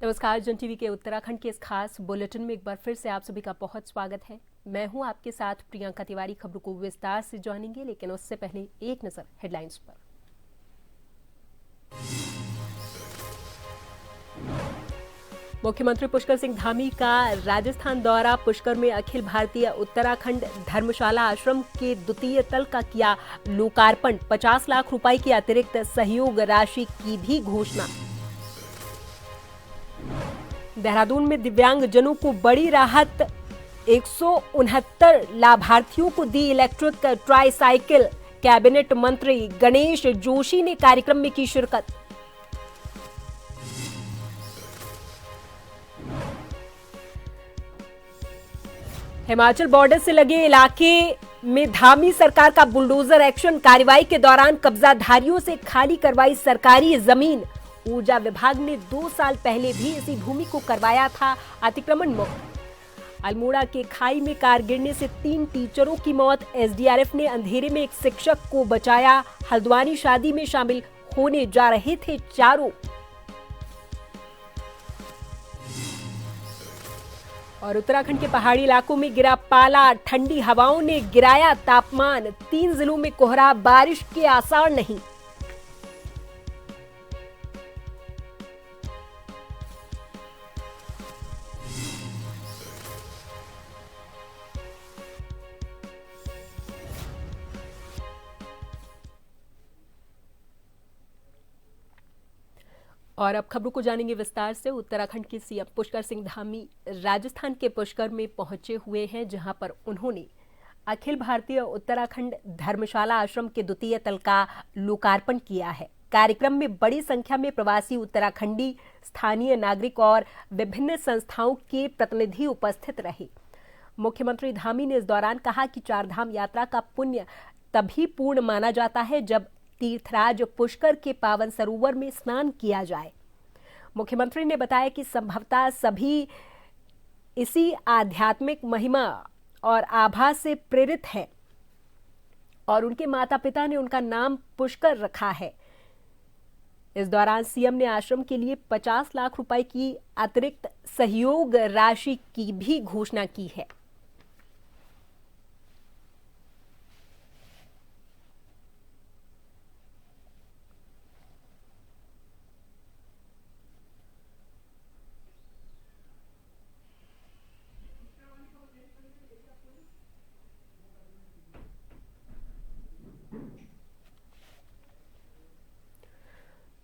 नमस्कार। जन टीवी के उत्तराखंड के इस खास बुलेटिन में एक बार फिर से आप सभी का बहुत स्वागत है। मैं हूं आपके साथ प्रियंका तिवारी। खबरों को विस्तार से जानेंगे, लेकिन उससे पहले एक नजर हेडलाइंस पर। मुख्यमंत्री पुष्कर सिंह धामी का राजस्थान दौरा। पुष्कर में अखिल भारतीय उत्तराखंड धर्मशाला आश्रम के द्वितीय तल का किया लोकार्पण। 50 लाख रुपए की अतिरिक्त सहयोग राशि की भी घोषणा। देहरादून में दिव्यांग जनों को बड़ी राहत। 169 लाभार्थियों को दी इलेक्ट्रिक ट्राईसाइकिल। कैबिनेट मंत्री गणेश जोशी ने कार्यक्रम में की शिरकत। हिमाचल बॉर्डर से लगे इलाके में धामी सरकार का बुलडोजर एक्शन। कार्रवाई के दौरान कब्जाधारियों से खाली करवाई सरकारी जमीन। ऊर्जा विभाग ने 2 साल पहले भी इसी भूमि को करवाया था अतिक्रमण मुक्त। अल्मोड़ा के खाई में कार गिरने से 3 टीचरों की मौत। एसडीआरएफ ने अंधेरे में एक शिक्षक को बचाया। हल्द्वानी शादी में शामिल होने जा रहे थे चारों। और उत्तराखंड के पहाड़ी इलाकों में गिरा पाला। ठंडी हवाओं ने गिराया तापमान। 3 जिलों में कोहरा, बारिश के आसार नहीं। और अब खबरों को जानेंगे विस्तार से। उत्तराखंड के सीएम पुष्कर सिंह धामी राजस्थान के पुष्कर में पहुंचे हुए हैं, जहां पर उन्होंने अखिल भारतीय उत्तराखंड धर्मशाला आश्रम के द्वितीय तल का लोकार्पण किया है। कार्यक्रम में बड़ी संख्या में प्रवासी उत्तराखंडी, स्थानीय नागरिक और विभिन्न संस्थाओं के प्रतिनिधि उपस्थित रहे। मुख्यमंत्री धामी ने इस दौरान कहा कि चारधाम यात्रा का पुण्य तभी पूर्ण माना जाता है जब तीर्थराज पुष्कर के पावन सरोवर में स्नान किया जाए। मुख्यमंत्री ने बताया कि संभवतः सभी इसी आध्यात्मिक महिमा और आभा से प्रेरित हैं और उनके माता पिता ने उनका नाम पुष्कर रखा है। इस दौरान सीएम ने आश्रम के लिए 50 लाख रुपए की अतिरिक्त सहयोग राशि की भी घोषणा की है।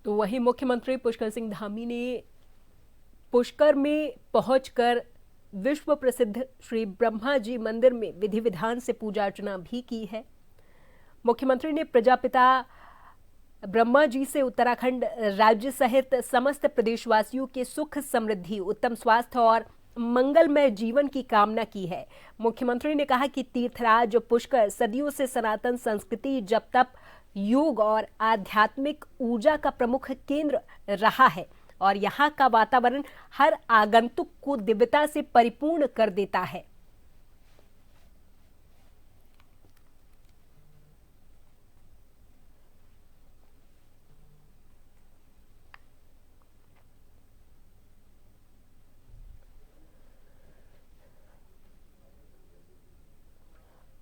तो वहीं मुख्यमंत्री पुष्कर सिंह धामी ने पुष्कर में पहुंचकर विश्व प्रसिद्ध श्री ब्रह्मा जी मंदिर में विधि विधान से पूजा अर्चना भी की है। मुख्यमंत्री ने प्रजापिता ब्रह्मा जी से उत्तराखंड राज्य सहित समस्त प्रदेशवासियों के सुख समृद्धि, उत्तम स्वास्थ्य और मंगलमय जीवन की कामना की है। मुख्यमंत्री ने कहा कि तीर्थराज पुष्कर सदियों से सनातन संस्कृति, जप तप, योग और आध्यात्मिक ऊर्जा का प्रमुख केंद्र रहा है और यहाँ का वातावरण हर आगंतुक को दिव्यता से परिपूर्ण कर देता है।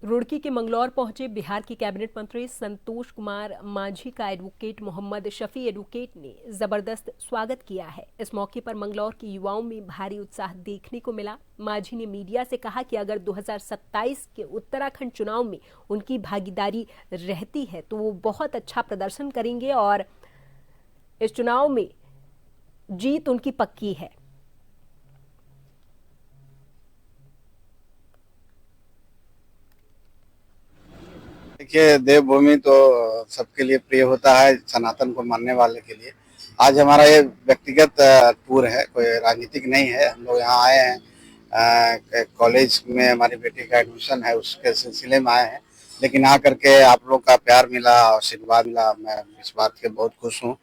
रुड़की के मंगलौर पहुंचे बिहार के कैबिनेट मंत्री संतोष कुमार मांझी का एडवोकेट मोहम्मद शफी एडवोकेट ने जबरदस्त स्वागत किया है। इस मौके पर मंगलौर के युवाओं में भारी उत्साह देखने को मिला। मांझी ने मीडिया से कहा कि अगर 2027 के उत्तराखंड चुनाव में उनकी भागीदारी रहती है तो वो बहुत अच्छा प्रदर्शन करेंगे और इस चुनाव में जीत उनकी पक्की है। देखिए, देवभूमि तो सबके लिए प्रिय होता है, सनातन को मानने वाले के लिए। आज हमारा ये व्यक्तिगत टूर है, कोई राजनीतिक नहीं है। हम लोग यहाँ आए हैं, कॉलेज में हमारी बेटी का एडमिशन है, उसके सिलसिले में आए हैं। लेकिन आकर के आप लोग का प्यार मिला, आशीर्वाद मिला। मैं इस बात के बहुत खुश हूँ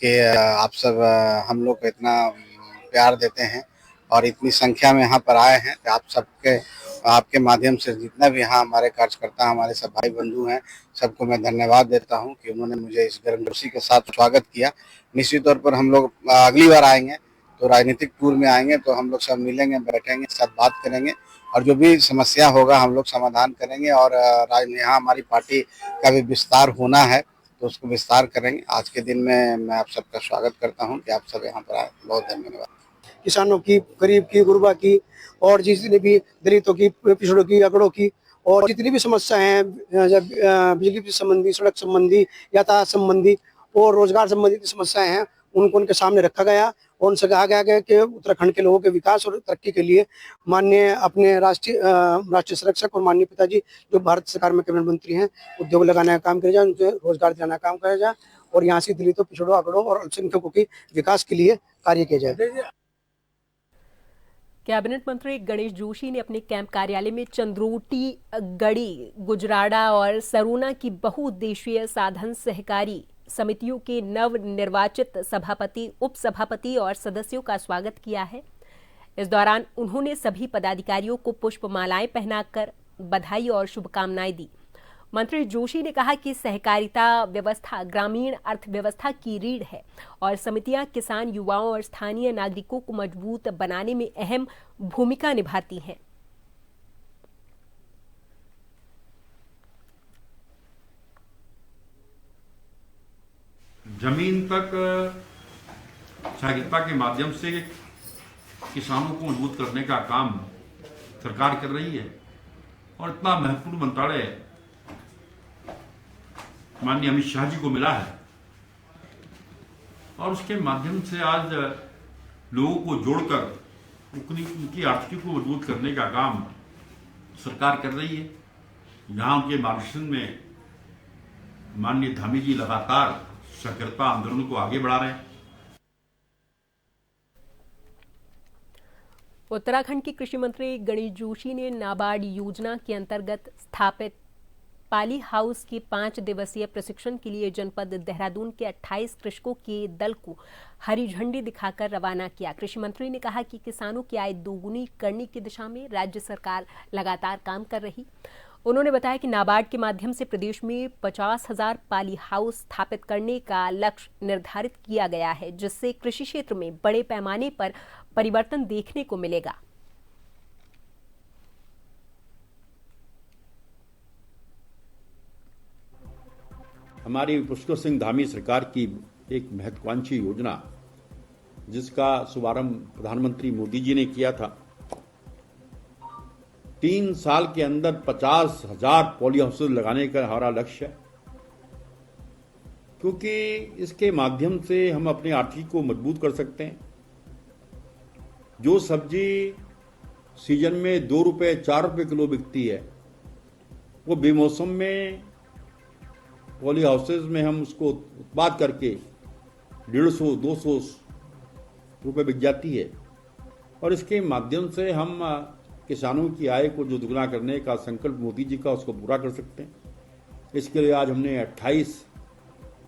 कि आप सब हम लोग को इतना प्यार देते हैं और इतनी संख्या में यहाँ पर आए हैं। कि आप सबके आपके माध्यम से जितना भी यहाँ हमारे कार्यकर्ता, हमारे सब भाई बंधु हैं, सबको मैं धन्यवाद देता हूँ कि उन्होंने मुझे इस गर्मजोशी के साथ स्वागत किया। निश्चित तौर पर हम लोग अगली बार आएंगे तो राजनीतिक टूर में आएंगे तो हम लोग सब मिलेंगे, बैठेंगे, साथ बात करेंगे और जो भी समस्या होगा हम लोग समाधान करेंगे। और यहाँ हमारी पार्टी का भी विस्तार होना है तो उसको विस्तार करेंगे। आज के दिन में मैं आप सबका स्वागत करता हूँ कि आप सब यहाँ पर आए। बहुत धन्यवाद। किसानों की, गरीब की, गुरबा की और जितनी भी दलितों की, पिछड़ों की, अगड़ों की और जितनी भी समस्याएं हैं, बिजली संबंधी, सड़क संबंधी, यातायात संबंधी और रोजगार संबंधित समस्याएं हैं, उनको उनके सामने रखा गया और उनसे कहा गया कि उत्तराखंड के लोगों के विकास और तरक्की के लिए माननीय अपने राष्ट्रीय संरक्षक और माननीय पिताजी जो भारत सरकार में कैबिनेट मंत्री हैं, उद्योग लगाने का काम किया जाए, उनसे रोजगार दिलाने का काम किया जाए और यहाँ से दलितों, पिछड़ों, अगड़ों और अल्पसंख्यकों की विकास के लिए कार्य किया जाए। कैबिनेट मंत्री गणेश जोशी ने अपने कैंप कार्यालय में चंद्रोटी, गढ़ी, गुजराड़ा और सरूना की बहुउद्देशीय साधन सहकारी समितियों के नव निर्वाचित सभापति, उप सभापति और सदस्यों का स्वागत किया है। इस दौरान उन्होंने सभी पदाधिकारियों को पुष्पमालाएं पहनाकर बधाई और शुभकामनाएं दी। मंत्री जोशी ने कहा कि सहकारिता व्यवस्था ग्रामीण अर्थव्यवस्था की रीढ़ है और समितियां किसान, युवाओं और स्थानीय नागरिकों को मजबूत बनाने में अहम भूमिका निभाती हैं। जमीन तक सहकारिता के माध्यम से किसानों को मजबूत करने का काम सरकार कर रही है और इतना महत्वपूर्ण मंत्रालय माननीय अमित शाह जी को मिला है और उसके माध्यम से आज लोगों को जोड़कर उनकी आर्थिकी को मजबूत करने का काम सरकार कर रही है। यहाँ उनके मार्गदर्शन में माननीय धामी जी लगातार सहकारिता आंदोलन को आगे बढ़ा रहे हैं। उत्तराखंड के कृषि मंत्री गणेश जोशी ने नाबार्ड योजना के अंतर्गत स्थापित पाली हाउस के 5 दिवसीय प्रशिक्षण के लिए जनपद देहरादून के 28 कृषकों के दल को हरी झंडी दिखाकर रवाना किया। कृषि मंत्री ने कहा कि किसानों की आय दोगुनी करने की दिशा में राज्य सरकार लगातार काम कर रही। उन्होंने बताया कि नाबार्ड के माध्यम से प्रदेश में 50,000 पाली हाउस स्थापित करने का लक्ष्य निर्धारित किया गया है, जिससे कृषि क्षेत्र में बड़े पैमाने पर परिवर्तन देखने को मिलेगा। हमारी पुष्कर सिंह धामी सरकार की एक महत्वाकांक्षी योजना जिसका शुभारंभ प्रधानमंत्री मोदी जी ने किया था, 3 साल के अंदर 50,000 पॉली हाउसेज लगाने का हमारा लक्ष्य है, क्योंकि इसके माध्यम से हम अपनी आर्थिकी को मजबूत कर सकते हैं। जो सब्जी सीजन में 2 रुपए 4 रुपए किलो बिकती है, वो बेमौसम में पॉली हाउसेज में हम उसको उत्पाद करके 150-200 रुपये बिक जाती है और इसके माध्यम से हम किसानों की आय को जो दुगना करने का संकल्प मोदी जी का उसको पूरा कर सकते हैं। इसके लिए आज हमने 28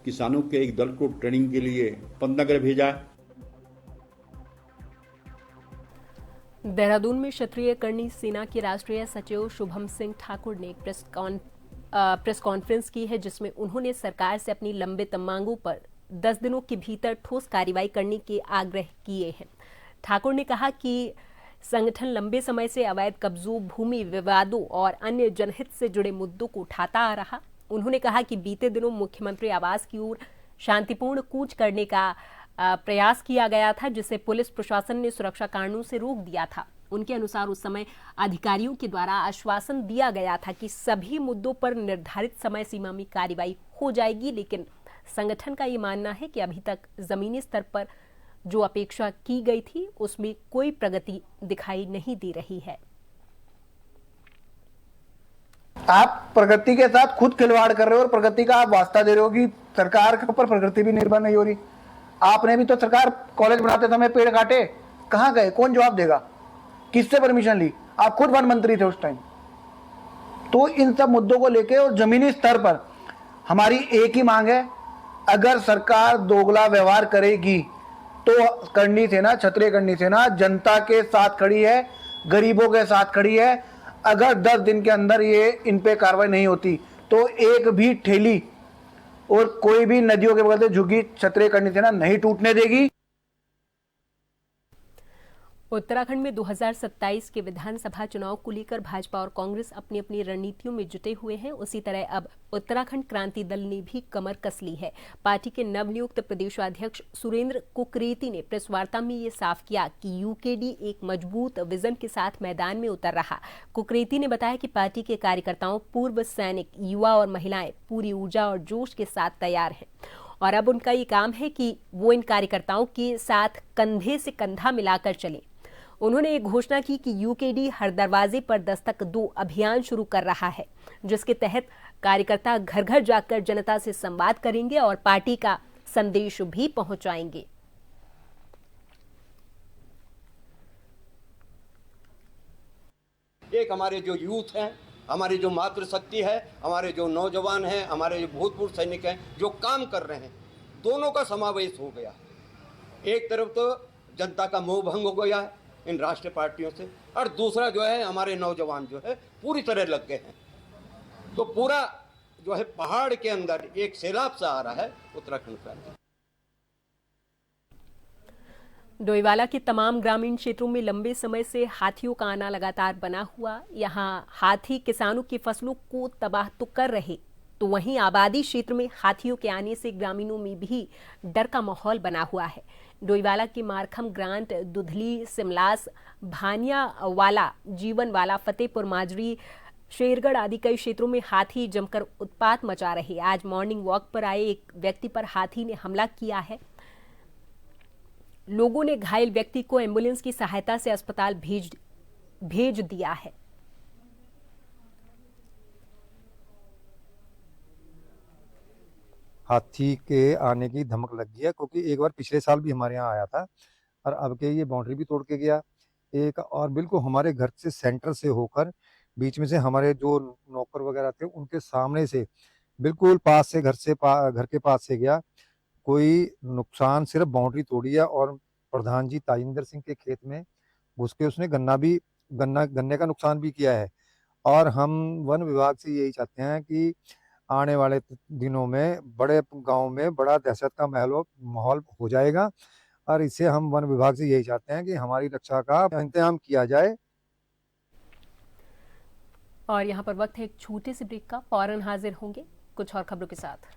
किसानों के एक दल को ट्रेनिंग के लिए पंतनगर भेजा है। देहरादून में क्षत्रिय कर्णी सेना के राष्ट्रीय सचिव शुभम सिंह ठाकुर ने प्रेस कॉन्फ्रेंस की है, जिसमें उन्होंने सरकार से अपनी लंबित मांगों पर 10 दिनों के भीतर ठोस कार्रवाई करने के आग्रह किए हैं। ठाकुर ने कहा कि संगठन लंबे समय से अवैध कब्जों, भूमि विवादों और अन्य जनहित से जुड़े मुद्दों को उठाता आ रहा। उन्होंने कहा कि बीते दिनों मुख्यमंत्री आवास की ओर शांतिपूर्ण कूच करने का प्रयास किया गया था, जिसे पुलिस प्रशासन ने सुरक्षा कारणों से रोक दिया था। उनके अनुसार उस समय अधिकारियों के द्वारा आश्वासन दिया गया था कि सभी मुद्दों पर निर्धारित समय सीमा में कार्रवाई हो जाएगी, लेकिन संगठन का ये मानना है कि अभी तक जमीनी स्तर पर जो अपेक्षा की गई थी उसमें कोई प्रगति दिखाई नहीं दे रही है। आप प्रगति के साथ खुद खिलवाड़ कर रहे हो और प्रगति का आप वास्ता दे रहे हो कि सरकार के ऊपर प्रगति भी निर्भर नहीं हो रही। आपने भी तो सरकार कॉलेज बनाते समय पेड़ काटे, कहाँ गए, कौन जवाब देगा, किससे परमिशन ली? आप खुद वन मंत्री थे उस टाइम। तो इन सब मुद्दों को लेके और जमीनी स्तर पर हमारी एक ही मांग है, अगर सरकार दोगला व्यवहार करेगी तो करनी सेना, क्षत्रिय करनी सेना जनता के साथ खड़ी है, गरीबों के साथ खड़ी है। अगर 10 दिन के अंदर ये इन पे कार्रवाई नहीं होती तो एक भी ठेली और कोई भी नदियों के बगल से झुकी क्षत्रिय करनी सेना नहीं टूटने देगी। उत्तराखंड में 2027 के विधानसभा चुनाव को लेकर भाजपा और कांग्रेस अपनी अपनी रणनीतियों में जुटे हुए हैं। उसी तरह अब उत्तराखंड क्रांति दल ने भी कमर कस ली है। पार्टी के नवनियुक्त प्रदेशाध्यक्ष सुरेंद्र कुकरेती ने प्रेस वार्ता में ये साफ किया कि यूकेडी एक मजबूत विजन के साथ मैदान में उतर रहा। कुकरेती ने बताया कि पार्टी के कार्यकर्ताओं, पूर्व सैनिक, युवा और महिलाएं पूरी ऊर्जा और जोश के साथ तैयार हैं और अब उनका ये काम है कि वो इन कार्यकर्ताओं के साथ कंधे से कंधा मिलाकर चलें। उन्होंने ये घोषणा की कि यूकेडी हर दरवाजे पर दस्तक दो अभियान शुरू कर रहा है, जिसके तहत कार्यकर्ता घर घर जाकर जनता से संवाद करेंगे और पार्टी का संदेश भी पहुंचाएंगे। एक हमारे जो यूथ हैं, हमारी जो मातृशक्ति है, हमारे जो नौजवान हैं, हमारे जो भूतपूर्व सैनिक हैं जो काम कर रहे हैं, दोनों का समावेश हो गया। एक तरफ तो जनता का मोह भंग हो गया है इन राष्ट्रीय पार्टियों से, और दूसरा जो है हमारे नौजवान जो है पूरी तरह लग गए हैं। तो पूरा जो है पहाड़ के अंदर एक सैलाब सा आ रहा है उत्तराखंड क्रांति। डोईवाला के तमाम ग्रामीण क्षेत्रों में लंबे समय से हाथियों का आना लगातार बना हुआ। यहाँ हाथी किसानों की फसलों को तबाह तो कर रहे, तो वहीं आबादी क्षेत्र में हाथियों के आने से ग्रामीणों में भी डर का माहौल बना हुआ है। डोईवाला के मारखम, ग्रांट, दुधली, सिमलास, भानियावाला, जीवनवाला, फतेहपुर माजरी, शेरगढ़ आदि कई क्षेत्रों में हाथी जमकर उत्पात मचा रहे। आज मॉर्निंग वॉक पर आए एक व्यक्ति पर हाथी ने हमला किया है। लोगों ने घायल व्यक्ति को एम्बुलेंस की सहायता से अस्पताल भेज दिया है। हाथी के आने की धमक लग गई है, क्योंकि एक बार पिछले साल भी हमारे यहाँ आया था और अब के ये बाउंड्री भी तोड़ के गया एक, और बिल्कुल हमारे घर से सेंटर से होकर बीच में से हमारे जो नौकर वगैरह थे उनके सामने से बिल्कुल पास से घर के पास से गया। कोई नुकसान सिर्फ बाउंड्री तोड़ी है और प्रधान जी ताजिंदर सिंह के खेत में घुस के उसने गन्ने का नुकसान भी किया है। और हम वन विभाग से यही चाहते हैं कि आने वाले दिनों में बड़े गांव में बड़ा दहशत का माहौल हो जाएगा, और इससे हम वन विभाग से यही चाहते हैं कि हमारी रक्षा का इंतजाम किया जाए। और यहाँ पर वक्त है एक छोटे से ब्रेक का। फौरन हाजिर होंगे कुछ और खबरों के साथ।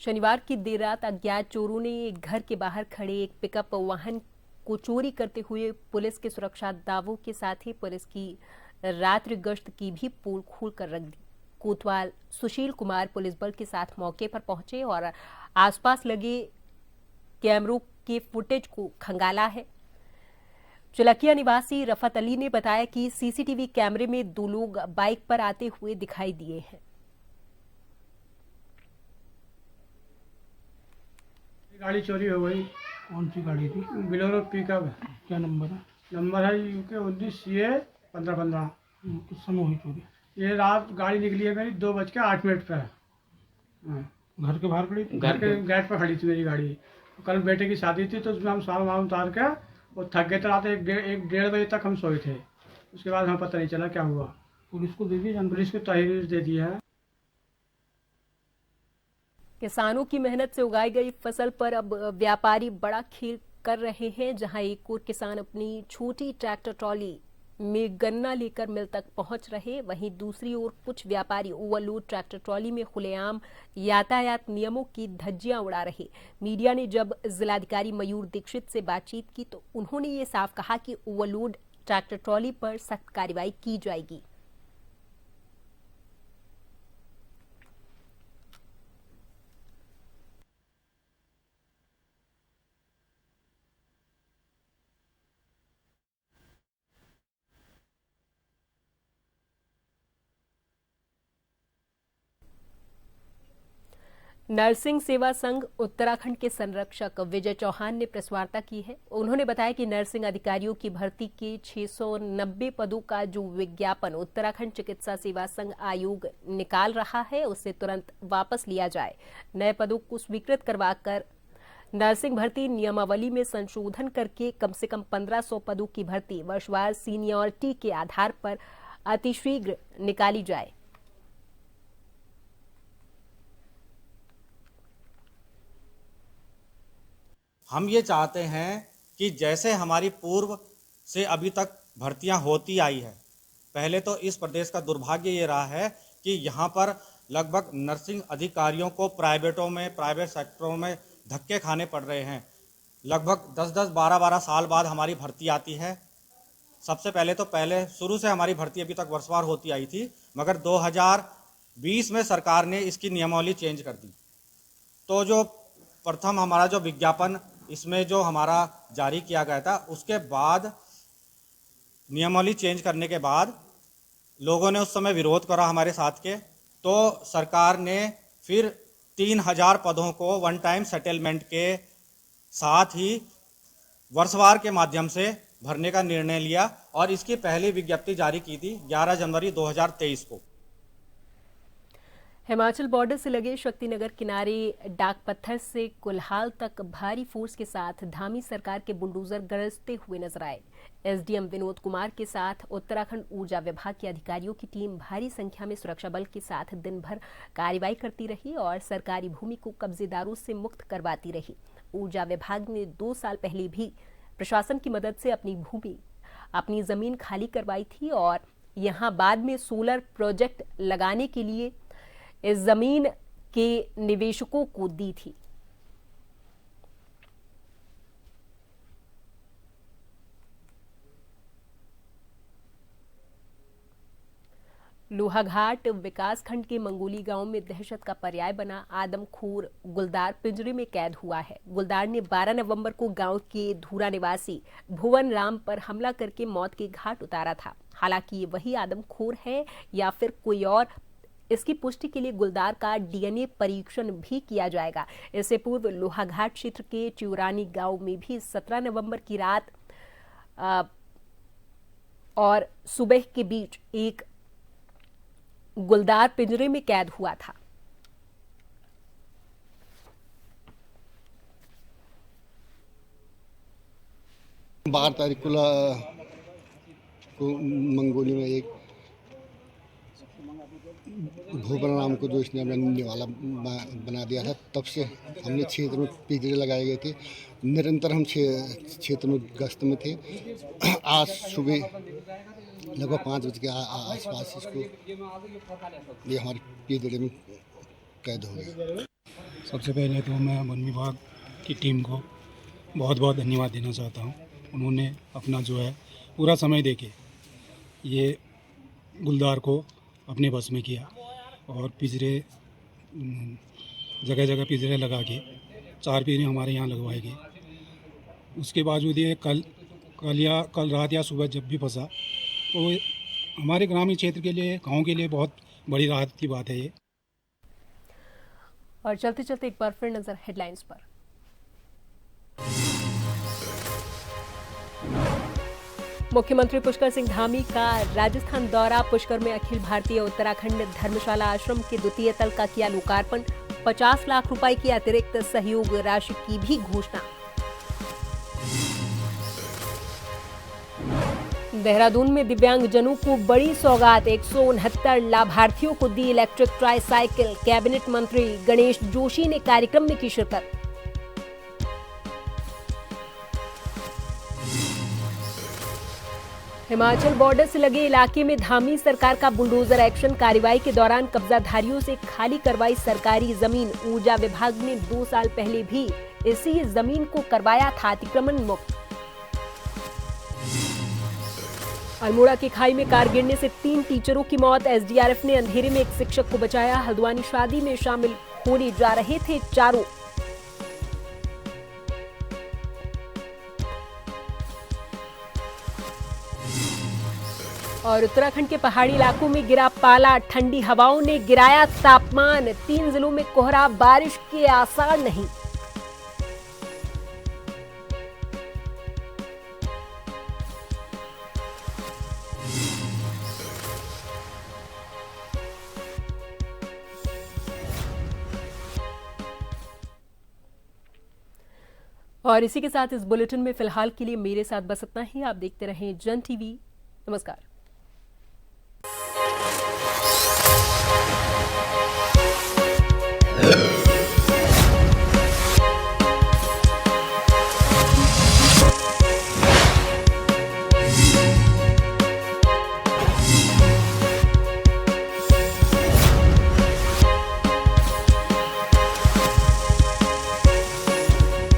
शनिवार की देर रात अज्ञात चोरों ने एक घर के बाहर खड़े एक पिकअप वाहन को चोरी करते हुए पुलिस के सुरक्षा दावों के साथ ही पुलिस की रात्रि गश्त की भी पोल खोल कर रख दी। कोतवाल सुशील कुमार पुलिस बल के साथ मौके पर पहुंचे और आसपास लगे कैमरों के फुटेज को खंगाला है। चलकिया निवासी रफत अली ने बताया कि सीसीटीवी कैमरे में 2 लोग बाइक पर आते हुए दिखाई दिए हैं। गाड़ी चोरी हो गई। कौन सी गाड़ी थी? बिलोरो पिकअप है। क्या नंबर है? नंबर है UK 19CA 1515। किस समय हुई चोरी? ये रात गाड़ी निकली है मेरी 2:08 पे। घर के बाहर खड़ी थी? घर के गेट पर खड़ी थी मेरी गाड़ी। कल बेटे की शादी थी तो उसमें हम सामान उतार के और थक गए थे। रात 1-1:30 बजे तक हम सोए थे। उसके बाद हमें पता नहीं चला क्या हुआ। पुलिस को दे दी जानकारी? पुलिस को तहरीर दे दी है। किसानों की मेहनत से उगाई गई फसल पर अब व्यापारी बड़ा खेल कर रहे हैं। जहां एक और किसान अपनी छोटी ट्रैक्टर ट्रॉली में गन्ना लेकर मिल तक पहुंच रहे, वहीं दूसरी ओर कुछ व्यापारी ओवरलोड ट्रैक्टर ट्रॉली में खुलेआम यातायात नियमों की धज्जियां उड़ा रहे। मीडिया ने जब जिलाधिकारी मयूर दीक्षित से बातचीत की तो उन्होंने ये साफ कहा कि ओवरलोड ट्रैक्टर ट्रॉली पर सख्त कार्रवाई की जाएगी। नरसिंह सेवा संघ उत्तराखंड के संरक्षक विजय चौहान ने प्रेस वार्ता की है। उन्होंने बताया कि नर्सिंग अधिकारियों की भर्ती के 690 पदों का जो विज्ञापन उत्तराखंड चिकित्सा सेवा संघ आयोग निकाल रहा है उसे तुरंत वापस लिया जाए। नए पदों को स्वीकृत करवाकर नर्सिंग भर्ती नियमावली में संशोधन करके कम से कम 1500 पदों की भर्ती वर्षवार सीनियरिटी के आधार पर अतिशीघ्र निकाली जाए। हम ये चाहते हैं कि जैसे हमारी पूर्व से अभी तक भर्तियां होती आई है, पहले तो इस प्रदेश का दुर्भाग्य ये रहा है कि यहाँ पर लगभग नर्सिंग अधिकारियों को प्राइवेट सेक्टरों में धक्के खाने पड़ रहे हैं। लगभग 10-10, 12-12 साल बाद हमारी भर्ती आती है। सबसे पहले शुरू से हमारी भर्ती अभी तक वर्षवार होती आई थी, मगर 2020 में सरकार ने इसकी नियमावली चेंज कर दी। तो जो प्रथम हमारा जो विज्ञापन इसमें जो हमारा जारी किया गया था, उसके बाद नियमावली चेंज करने के बाद लोगों ने उस समय विरोध करा हमारे साथ के, तो सरकार ने फिर 3000 पदों को वन टाइम सेटलमेंट के साथ ही वर्षवार के माध्यम से भरने का निर्णय लिया और इसकी पहली विज्ञप्ति जारी की थी 11 जनवरी 2023 को। हिमाचल बॉर्डर से लगे शक्तिनगर किनारे डाक पत्थर से कुल्हाल तक भारी फोर्स के साथ धामी सरकार के बुलडोजर गरजते हुए नजर आए। एसडीएम विनोद कुमार के साथ उत्तराखंड ऊर्जा विभाग के अधिकारियों की टीम भारी संख्या में सुरक्षा बल के साथ दिन भर कार्रवाई करती रही और सरकारी भूमि को कब्जेदारों से मुक्त करवाती रही। ऊर्जा विभाग ने 2 साल पहले भी प्रशासन की मदद से अपनी जमीन खाली करवाई थी और यहां बाद में सोलर प्रोजेक्ट लगाने के लिए इस जमीन के निवेशकों को दी थी। लोहाघाट विकासखंड के मंगोली गांव में दहशत का पर्याय बना आदमखोर गुलदार पिंजरे में कैद हुआ है। गुलदार ने 12 नवंबर को गांव के धूरा निवासी भुवन राम पर हमला करके मौत के घाट उतारा था। हालांकि ये वही आदमखोर है या फिर कोई और, इसकी पुष्टि के लिए गुलदार का डीएनए परीक्षण भी किया जाएगा। इससे पूर्व लोहाघाट क्षेत्र के चिउरानी गांव में भी 17 नवंबर की रात और सुबह के बीच एक गुलदार पिंजरे में कैद हुआ था। बारह तारीख को मंगोली में एक भूवन राम को जो इसने अपना निवाला बना दिया था, तब से हमने क्षेत्र में पिंजरे लगाए गए थे। निरंतर हम क्षेत्र में गश्त में थे। आज सुबह लगभग 5 बजे के आसपास इसको ये हमारे पिंजरे में कैद हो गए। सबसे पहले तो मैं वन विभाग की टीम को बहुत बहुत धन्यवाद देना चाहता हूँ। उन्होंने अपना जो है पूरा समय देके ये गुलदार को अपने बस में किया और पिंजरे जगह जगह पिंजरे लगा के 4 पिंजरे हमारे यहाँ लगवाए गए। उसके बावजूद ये कल रात या सुबह जब भी फंसा तो हमारे ग्रामीण क्षेत्र के लिए, गांव के लिए बहुत बड़ी राहत की बात है ये। और चलते चलते एक बार फिर नजर हेडलाइंस पर। मुख्यमंत्री पुष्कर सिंह धामी का राजस्थान दौरा। पुष्कर में अखिल भारतीय उत्तराखंड धर्मशाला आश्रम के द्वितीय तल का किया लोकार्पण। 50 लाख रुपए की अतिरिक्त सहयोग राशि की भी घोषणा। देहरादून में दिव्यांगजनों को बड़ी सौगात। 169 लाभार्थियों को दी इलेक्ट्रिक ट्राईसाइकिल। कैबिनेट मंत्री गणेश जोशी ने कार्यक्रम में की शिरकत। हिमाचल बॉर्डर से लगे इलाके में धामी सरकार का बुलडोजर एक्शन। कार्रवाई के दौरान कब्जाधारियों से खाली करवाई सरकारी जमीन। ऊर्जा विभाग ने 2 साल पहले भी इसी जमीन को करवाया था अतिक्रमण मुक्त। अल्मोड़ा की खाई में कार गिरने से 3 टीचरों की मौत। एसडीआरएफ ने अंधेरे में एक शिक्षक को बचाया। हल्द्वानी शादी में शामिल होने जा रहे थे चारों। और उत्तराखंड के पहाड़ी इलाकों में गिरा पाला। ठंडी हवाओं ने गिराया तापमान। 3 जिलों में कोहरा, बारिश के आसार नहीं। और इसी के साथ इस बुलेटिन में फिलहाल के लिए मेरे साथ बस इतना ही। आप देखते रहें जन टीवी। नमस्कार।